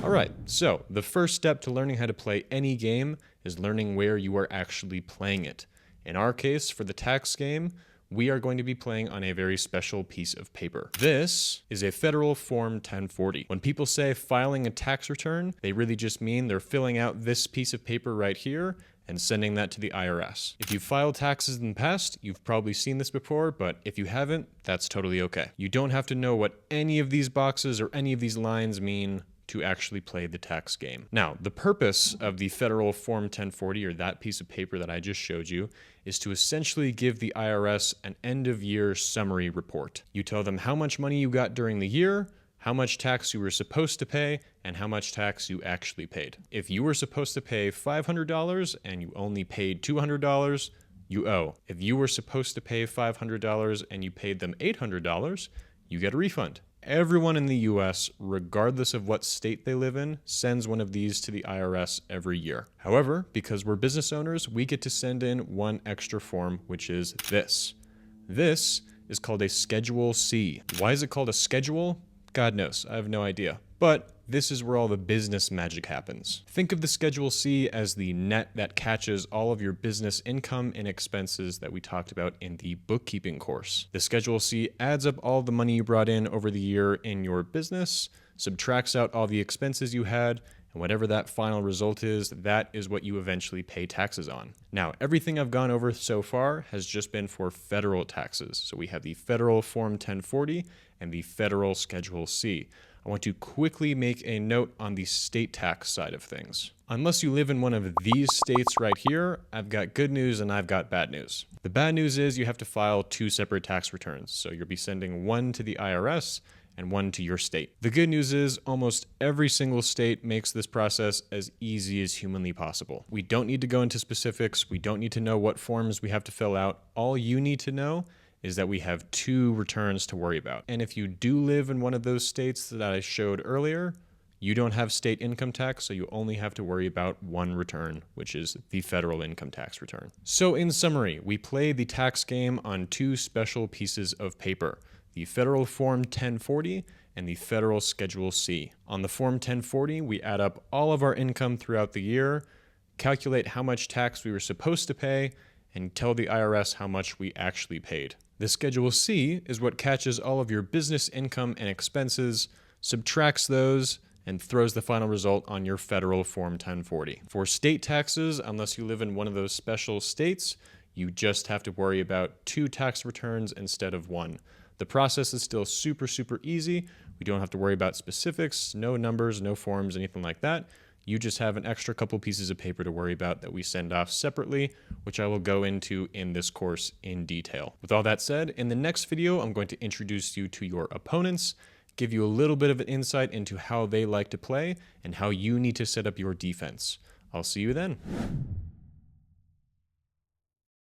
Alright, so the first step to learning how to play any game is learning where you are actually playing it. In our case, for the tax game, we are going to be playing on a very special piece of paper. This is a federal Form 1040. When people say filing a tax return, they really just mean they're filling out this piece of paper right here and sending that to the IRS. If you've filed taxes in the past, you've probably seen this before, but if you haven't, that's totally okay. You don't have to know what any of these boxes or any of these lines mean to actually play the tax game. Now, the purpose of the federal Form 1040, or that piece of paper that I just showed you, is to essentially give the IRS an end-of-year summary report. You tell them how much money you got during the year, how much tax you were supposed to pay, and how much tax you actually paid. If you were supposed to pay $500 and you only paid $200, you owe. If you were supposed to pay $500 and you paid them $800, you get a refund. Everyone in the US, regardless of what state they live in, sends one of these to the IRS every year. However, because we're business owners, we get to send in one extra form, which is this. This is called a Schedule C. Why is it called a schedule? God knows, I have no idea. But this is where all the business magic happens. Think of the Schedule C as the net that catches all of your business income and expenses that we talked about in the bookkeeping course. The Schedule C adds up all the money you brought in over the year in your business, subtracts out all the expenses you had, and whatever that final result is, that is what you eventually pay taxes on. Now, everything I've gone over so far has just been for federal taxes. So we have the federal Form 1040 and the federal Schedule C. I want to quickly make a note on the state tax side of things. Unless you live in one of these states right here, I've got good news and I've got bad news. The bad news is you have to file two separate tax returns. So you'll be sending one to the IRS and one to your state. The good news is almost every single state makes this process as easy as humanly possible. We don't need to go into specifics. We don't need to know what forms we have to fill out. All you need to know is that we have two returns to worry about. And if you do live in one of those states that I showed earlier, you don't have state income tax, so you only have to worry about one return, which is the federal income tax return. So in summary, we play the tax game on two special pieces of paper, the federal Form 1040 and the federal Schedule C. On the Form 1040, we add up all of our income throughout the year, calculate how much tax we were supposed to pay, and tell the IRS how much we actually paid. The Schedule C is what catches all of your business income and expenses, subtracts those, and throws the final result on your federal Form 1040. For state taxes, unless you live in one of those special states, you just have to worry about two tax returns instead of one. The process is still super easy. We don't have to worry about specifics, no numbers, no forms, anything like that. You just have an extra couple pieces of paper to worry about that we send off separately, which I will go into in this course in detail. With all that said, in the next video, I'm going to introduce you to your opponents, give you a little bit of an insight into how they like to play and how you need to set up your defense. I'll see you then.